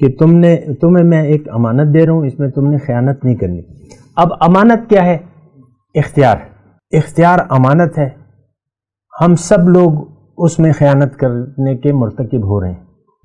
کہ تمہیں میں ایک امانت دے رہا ہوں، اس میں تم نے خیانت نہیں کرنی۔ اب امانت کیا ہے؟ اختیار امانت ہے۔ ہم سب لوگ اس میں خیانت کرنے کے مرتکب ہو رہے ہیں،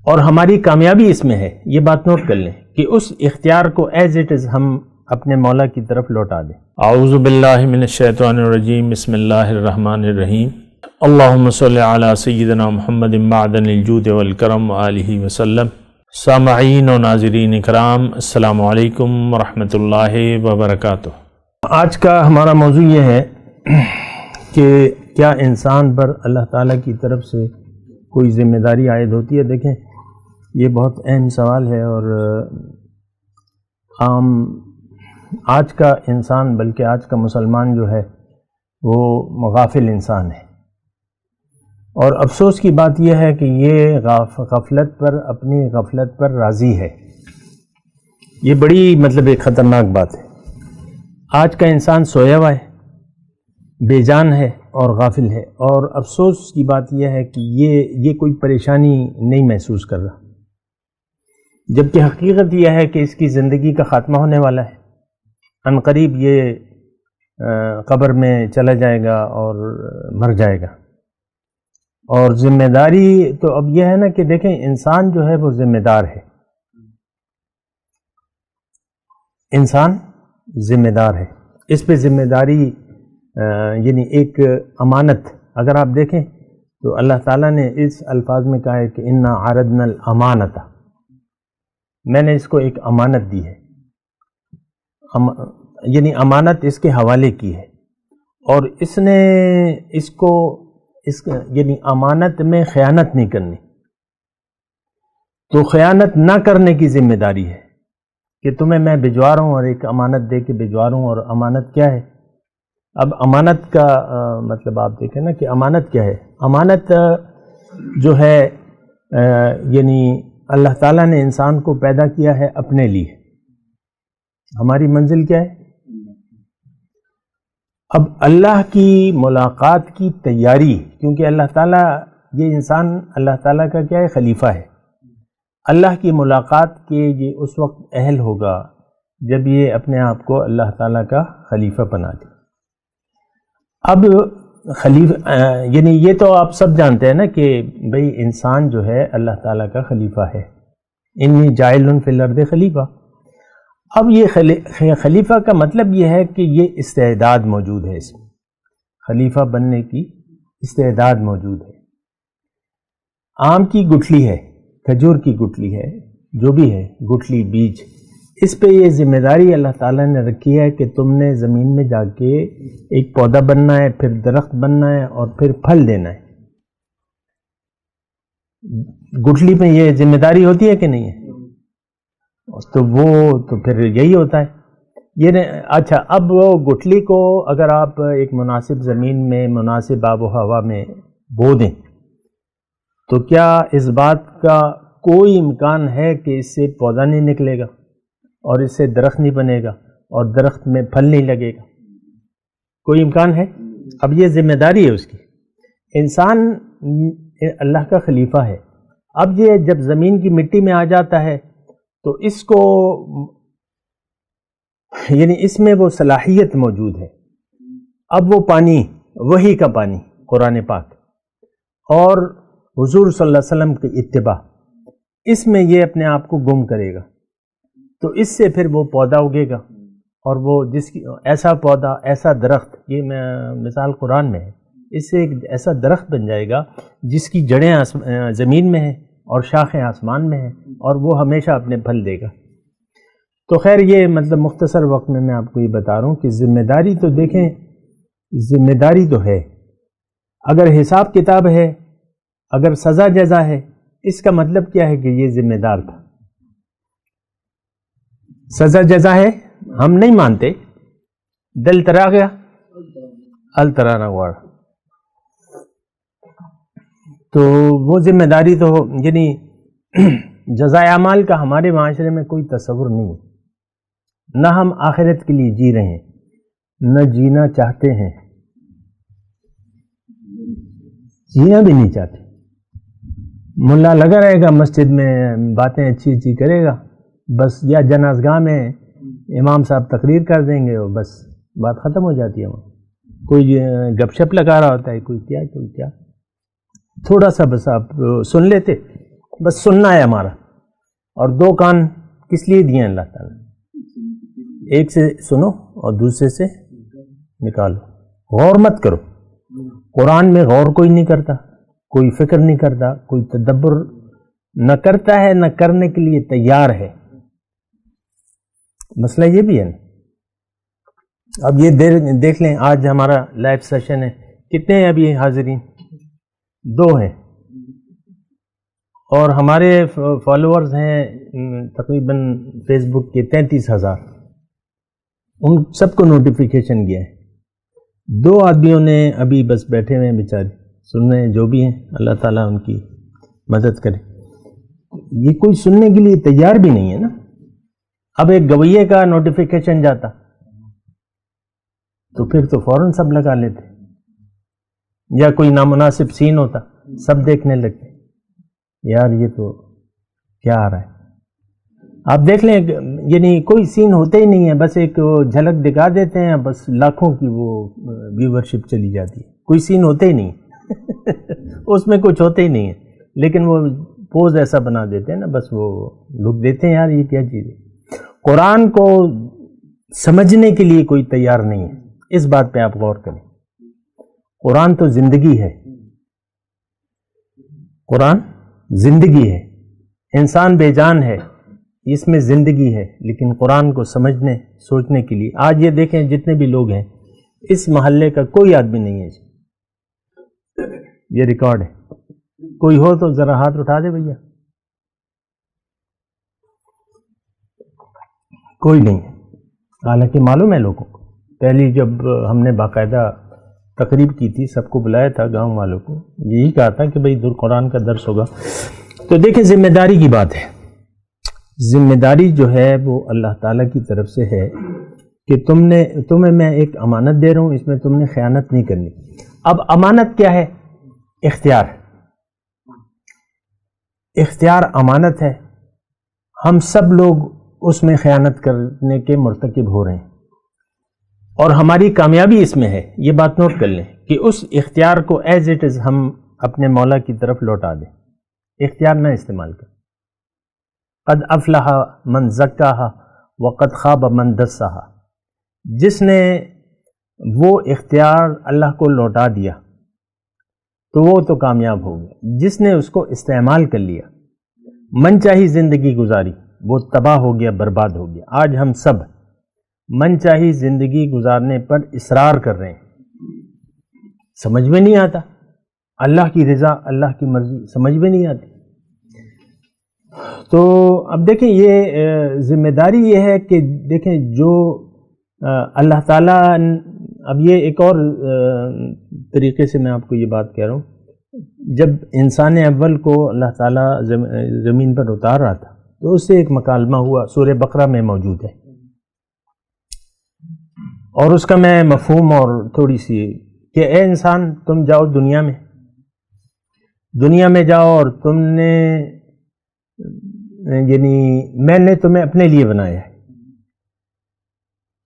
اور ہماری کامیابی اس میں ہے۔ یہ بات نوٹ کر لیں کہ اس اختیار کو ایز اٹ از ہم اپنے مولا کی طرف لوٹا دیں۔ اعوذ باللہ من الشیطان الرجیم، بسم اللہ الرحمن الرحیم۔ اللہم صلی علی سیدنا محمد معدن الجود والکرم آلہ وسلم۔ سامعین و ناظرین اکرام، السلام علیکم ورحمۃ اللہ وبرکاتہ۔ آج کا ہمارا موضوع یہ ہے کہ کیا انسان پر اللہ تعالیٰ کی طرف سے کوئی ذمہ داری عائد ہوتی ہے؟ دیکھیں، یہ بہت اہم سوال ہے، اور عام آج کا انسان، بلکہ آج کا مسلمان جو ہے وہ غافل انسان ہے، اور افسوس کی بات یہ ہے کہ یہ اپنی غفلت پر راضی ہے۔ یہ بڑی ایک خطرناک بات ہے۔ آج کا انسان سویا ہوا ہے، بے جان ہے اور غافل ہے، اور افسوس کی بات یہ ہے کہ یہ کوئی پریشانی نہیں محسوس کر رہا، جبکہ حقیقت یہ ہے کہ اس کی زندگی کا خاتمہ ہونے والا ہے۔ عنقریب یہ قبر میں چلا جائے گا اور مر جائے گا۔ اور ذمہ داری تو اب یہ ہے نا کہ دیکھیں، انسان جو ہے وہ ذمہ دار ہے، انسان ذمہ دار ہے۔ اس پہ ذمہ داری یعنی ایک امانت، اگر آپ دیکھیں تو اللہ تعالیٰ نے اس الفاظ میں کہا ہے کہ انا عرضنا الامانۃ، میں نے اس کو ایک امانت دی ہے، یعنی امانت اس کے حوالے کی ہے، اور اس نے یعنی امانت میں خیانت نہیں کرنی۔ تو خیانت نہ کرنے کی ذمہ داری ہے کہ تمہیں میں بھجوا رہا ہوں، اور ایک امانت دے کے بھجوا رہا ہوں۔ اور امانت کیا ہے؟ اب امانت کا مطلب آپ دیکھیں نا کہ امانت کیا ہے۔ امانت جو ہے یعنی اللہ تعالیٰ نے انسان کو پیدا کیا ہے اپنے لیے۔ ہماری منزل کیا ہے؟ اب اللہ کی ملاقات کی تیاری، کیونکہ اللہ تعالیٰ، یہ انسان اللہ تعالیٰ کا کیا ہے؟ خلیفہ ہے۔ اللہ کی ملاقات کے یہ اس وقت اہل ہوگا جب یہ اپنے آپ کو اللہ تعالیٰ کا خلیفہ بنا دے۔ اب یعنی یہ تو آپ سب جانتے ہیں نا کہ بھئی انسان جو ہے اللہ تعالیٰ کا خلیفہ ہے، انی جاعل فی الارض خلیفہ۔ اب یہ خلیفہ کا مطلب یہ ہے کہ یہ استعداد موجود ہے، اس میں خلیفہ بننے کی استعداد موجود ہے۔ آم کی گٹھلی ہے، کھجور کی گٹھلی ہے، جو بھی ہے گٹھلی، بیج، اس پہ یہ ذمہ داری اللہ تعالیٰ نے رکھی ہے کہ تم نے زمین میں جا کے ایک پودا بننا ہے، پھر درخت بننا ہے، اور پھر پھل دینا ہے۔ گٹھلی پہ یہ ذمہ داری ہوتی ہے کہ نہیں ہے؟ تو پھر یہی ہوتا ہے۔ اچھا، اب وہ گٹھلی کو اگر آپ ایک مناسب زمین میں، مناسب آب و ہوا میں بو دیں، تو کیا اس بات کا کوئی امکان ہے کہ اس سے پودا نہیں نکلے گا، اور اس سے درخت نہیں بنے گا، اور درخت میں پھل نہیں لگے گا؟ کوئی امکان ہے؟ اب یہ ذمہ داری ہے اس کی۔ انسان اللہ کا خلیفہ ہے۔ اب یہ جب زمین کی مٹی میں آ جاتا ہے تو اس کو یعنی اس میں وہ صلاحیت موجود ہے۔ اب وہ پانی، وحی کا پانی، قرآن پاک اور حضور صلی اللہ علیہ وسلم کی اتباع، اس میں یہ اپنے آپ کو گم کرے گا، تو اس سے پھر وہ پودا اگے گا، اور وہ ایسا پودا، ایسا درخت، یہ مثال قرآن میں ہے، اس سے ایک ایسا درخت بن جائے گا جس کی جڑیں زمین میں ہیں اور شاخیں آسمان میں ہیں، اور وہ ہمیشہ اپنے پھل دے گا۔ تو خیر، یہ مختصر وقت میں آپ کو یہ بتا رہا ہوں کہ ذمہ داری تو دیکھیں، ذمہ داری تو ہے، اگر حساب کتاب ہے، اگر سزا جزا ہے، اس کا مطلب کیا ہے کہ یہ ذمہ دار تھا۔ سزا جزا ہے، ہم نہیں مانتے، دل ترا گیا الترا نوار، تو وہ ذمہ داری تو یعنی جزائے اعمال کا ہمارے معاشرے میں کوئی تصور نہیں ہے، نہ ہم آخرت کے لیے جی رہے ہیں، نہ جینا چاہتے ہیں، جینا بھی نہیں چاہتے۔ ملا لگا رہے گا مسجد میں، باتیں اچھی اچھی کرے گا بس، یا جنازگاہ میں امام صاحب تقریر کر دیں گے اور بس بات ختم ہو جاتی ہے وہاں، کوئی گپ شپ لگا رہا ہوتا ہے، کوئی کیا تھوڑا سا بس آپ سن لیتے، بس سننا ہے ہمارا، اور دو کان کس لیے دیے ہیں اللہ تعالیٰ؟ ایک سے سنو اور دوسرے سے نکالو، غور مت کرو۔ قرآن میں غور کوئی نہیں کرتا، کوئی فکر نہیں کرتا، کوئی تدبر نہ کرتا ہے، نہ کرنے کے لیے تیار ہے۔ مسئلہ یہ بھی ہے نا۔ اب یہ دیکھ لیں، آج ہمارا لائیو سیشن ہے، کتنے ہیں ابھی حاضرین؟ 2 ہیں، اور ہمارے فالوورز ہیں تقریباً فیس بک کے 33,000، ان سب کو نوٹیفیکیشن گیا ہے۔ 2 آدمیوں نے ابھی بس بیٹھے ہوئے ہیں بیچارے، سن رہے ہیں، جو بھی ہیں اللہ تعالیٰ ان کی مدد کرے۔ یہ کوئی سننے کے لیے تیار بھی نہیں ہے نا۔ اب ایک گویے کا نوٹیفیکیشن جاتا تو پھر تو فوراً سب لگا لیتے، یا کوئی نامناسب سین ہوتا سب دیکھنے لگتے، یار یہ تو کیا آ رہا ہے۔ آپ دیکھ لیں، یعنی کوئی سین ہوتے ہی نہیں ہے، بس ایک جھلک دکھا دیتے ہیں، بس لاکھوں کی وہ ویورشپ چلی جاتی ہے، کوئی سین ہوتے ہی نہیں اس میں کچھ ہوتے ہی نہیں ہے، لیکن وہ پوز ایسا بنا دیتے ہیں نا، بس وہ لوگ دیتے ہیں، یار یہ کیا چیز ہے۔ قرآن کو سمجھنے کے لیے کوئی تیار نہیں ہے، اس بات پہ آپ غور کریں۔ قرآن تو زندگی ہے، قرآن زندگی ہے، انسان بے جان ہے، اس میں زندگی ہے، لیکن قرآن کو سمجھنے سوچنے کے لیے آج یہ دیکھیں جتنے بھی لوگ ہیں، اس محلے کا کوئی آدمی نہیں ہے، یہ ریکارڈ ہے، کوئی ہو تو ذرا ہاتھ اٹھا دے بھیا، کوئی نہیں ہے۔ حالانکہ معلوم ہے لوگوں کو، پہلی جب ہم نے باقاعدہ تقریب کی تھی، سب کو بلایا تھا، گاؤں والوں کو یہی کہا تھا کہ بھئی در قرآن کا درس ہوگا، تو دیکھیں ذمہ داری کی بات ہے۔ ذمہ داری جو ہے وہ اللہ تعالیٰ کی طرف سے ہے کہ تمہیں میں ایک امانت دے رہا ہوں، اس میں تم نے خیانت نہیں کرنی۔ اب امانت کیا ہے؟ اختیار، اختیار امانت ہے، ہم سب لوگ اس میں خیانت کرنے کے مرتکب ہو رہے ہیں، اور ہماری کامیابی اس میں ہے، یہ بات نوٹ کر لیں کہ اس اختیار کو ایز اٹ از ہم اپنے مولا کی طرف لوٹا دیں، اختیار نہ استعمال کریں۔ قد افلح من زکاہا وقد خاب من دساہا، جس نے وہ اختیار اللہ کو لوٹا دیا تو وہ تو کامیاب ہو گیا، جس نے اس کو استعمال کر لیا، من چاہی زندگی گزاری، وہ تباہ ہو گیا، برباد ہو گیا۔ آج ہم سب من چاہی زندگی گزارنے پر اصرار کر رہے ہیں، سمجھ میں نہیں آتا، اللہ کی رضا، اللہ کی مرضی سمجھ میں نہیں آتی۔ تو اب دیکھیں یہ ذمہ داری یہ ہے کہ دیکھیں جو اللہ تعالیٰ، اب یہ ایک اور طریقے سے میں آپ کو یہ بات کہہ رہا ہوں، جب انسان اول کو اللہ تعالیٰ زمین پر اتار رہا تھا تو اس سے ایک مکالمہ ہوا، سورہ بقرہ میں موجود ہے، اور اس کا میں مفہوم اور تھوڑی سی کہ اے انسان تم جاؤ دنیا میں جاؤ، اور تم نے یعنی میں نے تمہیں اپنے لیے بنایا ہے،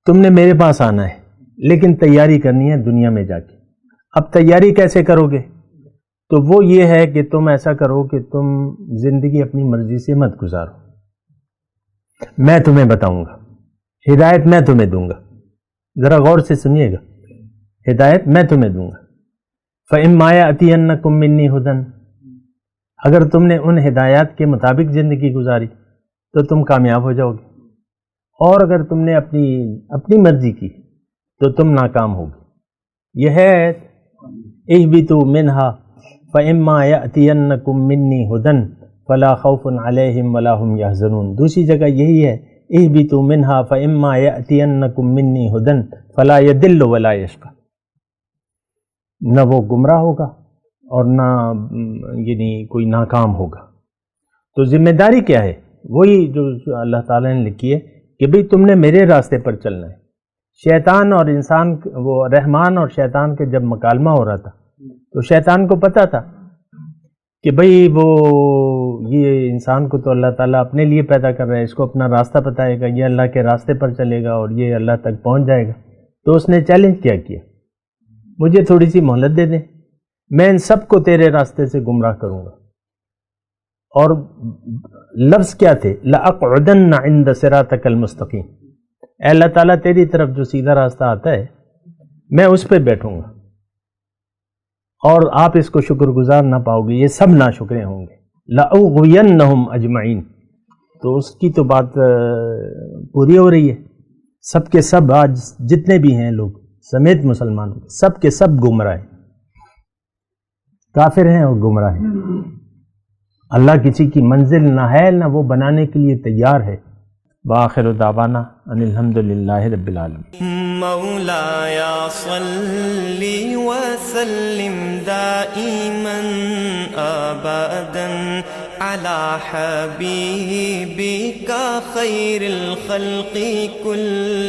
تم نے میرے پاس آنا ہے، لیکن تیاری کرنی ہے دنیا میں جا کے۔ اب تیاری کیسے کرو گے؟ تو وہ یہ ہے کہ تم ایسا کرو کہ تم زندگی اپنی مرضی سے مت گزارو، میں تمہیں بتاؤں گا، ہدایت میں تمہیں دوں گا، ذرا غور سے سنیے گا، ہدایت میں تمہیں دوں گا۔ فَإِمَّا يَأْتِيَنَّكُم مِّنِّي هُدًى، اگر تم نے ان ہدایات کے مطابق زندگی گزاری تو تم کامیاب ہو جاؤ گے، اور اگر تم نے اپنی مرضی کی تو تم ناکام ہوگے۔ یہ ہے اہبطوا منها فَإِمَّا يَأْتِيَنَّكُم مِّنِّي هُدًى فَلَا خَوْفٌ عَلَيْهِمْ وَلَا هُمْ يَحْزَنُونَ۔ دوسری جگہ یہی ہے اہبطوا منها فَإِمَّا يَأْتِيَنَّكُم مِّنِّي هُدًى فَلَا يَضِلُّ وَلَا يَشْقَى، نہ وہ گمراہ ہوگا اور نہ یعنی کوئی ناکام ہوگا۔ تو ذمہ داری کیا ہے؟ وہی جو اللہ تعالیٰ نے لکھی ہے کہ بھئی تم نے میرے راستے پر چلنا ہے۔ شیطان اور انسان، وہ رحمان اور شیطان کے جب مکالمہ ہو رہا تھا تو شیطان کو پتہ تھا کہ بھئی وہ یہ انسان کو تو اللہ تعالیٰ اپنے لیے پیدا کر رہا ہے، اس کو اپنا راستہ بتائے گا، یہ اللہ کے راستے پر چلے گا اور یہ اللہ تک پہنچ جائے گا. تو اس نے چیلنج کیا مجھے تھوڑی سی مہلت دے دیں، میں ان سب کو تیرے راستے سے گمراہ کروں گا. اور لفظ کیا تھے؟ لَأَقْعُدَنَّ عِنْدَ صِرَاطِكَ الْمُسْتَقِيمِ، اے اللہ تعالیٰ تیری طرف جو سیدھا راستہ آتا ہے میں اس پہ بیٹھوں گا، اور آپ اس کو شکر گزار نہ پاؤ گے، یہ سب ناشکرے ہوں گے. لَأُغْوِيَنَّهُمْ أَجْمَعِينَ، تو اس کی تو بات پوری ہو رہی ہے. سب کے سب آج جتنے بھی ہیں لوگ سمیت مسلمان سب کے سب گمراہ ہیں، کافر ہیں اور گمراہ ہیں. اللہ کسی کی منزل نہ ہے نہ وہ بنانے کے لیے تیار ہے. وآخر دعوانا ان الحمدللہ رب العالمین. مولایا صلی وسلم دائما ابدا على حبیبک خیر الخلق کل